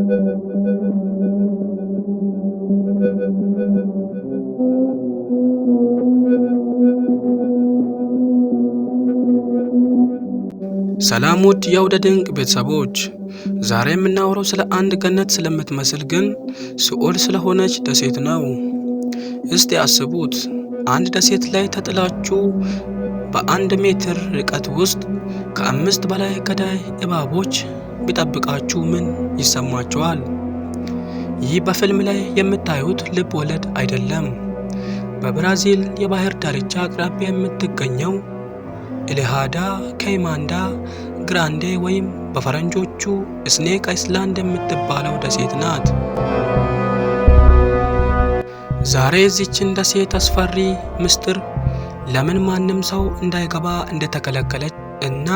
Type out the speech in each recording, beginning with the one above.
ሰላም ውድ የአውደ ድንቅ ቤተሰቦች፣ ዛሬ የምናወራው ስለ አንድ ገነት ስለምትመስል ግን ሲኦል ስለሆነች ደሴት ነው። እስቲ አስቡት፣ አንድ ደሴት ላይ ተጥላችሁ በ1 ሜትር ርቀት ውስጥ ከ5 በላይ ገዳይ እባቦች ቢጠብቃችሁ ምን ይሰማችኋል? ይህ በፊልም ላይ የምታዩት ልብ ወለድ አይደለም። በብራዚል የባህር ዳርቻ አቅራቢያ የምትገኘው ኢልሃዳ ካይማንዳ ግራንዴ ወይም በፈረንጆቹ ስኔክ አይስላንድ የምትባለው ደሴት ናት። ዛሬ እዚችን ደሴት አስፈሪ ምስጢር፣ ለምን ማንም ሰው እንዳይገባ እንደተከለከለች እና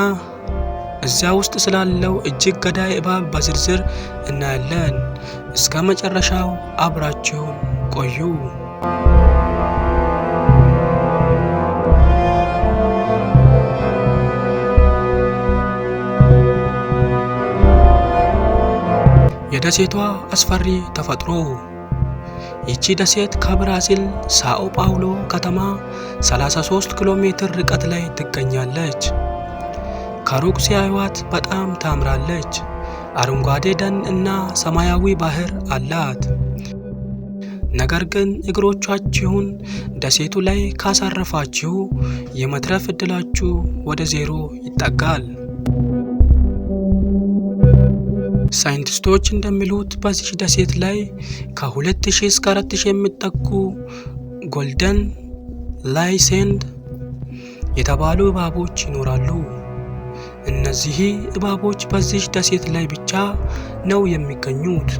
እዚያ ውስጥ ስላለው እጅግ ገዳይ እባብ በዝርዝር እናያለን። እስከ መጨረሻው አብራችሁን ቆዩ። የደሴቷ አስፈሪ ተፈጥሮ። ይቺ ደሴት ከብራዚል ሳኦ ፓውሎ ከተማ 33 ኪሎ ሜትር ርቀት ላይ ትገኛለች። ከሩቅ ሲያዩዋት በጣም ታምራለች። አረንጓዴ ደን እና ሰማያዊ ባህር አላት። ነገር ግን እግሮቻችሁን ደሴቱ ላይ ካሳረፋችሁ የመትረፍ እድላችሁ ወደ 0 ይጠጋል። ሳይንቲስቶች እንደሚሉት በዚህ ደሴት ላይ ከ2000 እስከ 4000 የሚጠጉ ጎልደን ላይሴንድ የተባሉ እባቦች ይኖራሉ። እነዚህ እባቦች በዚህ ደሴት ላይ ብቻ ነው የሚገኙት።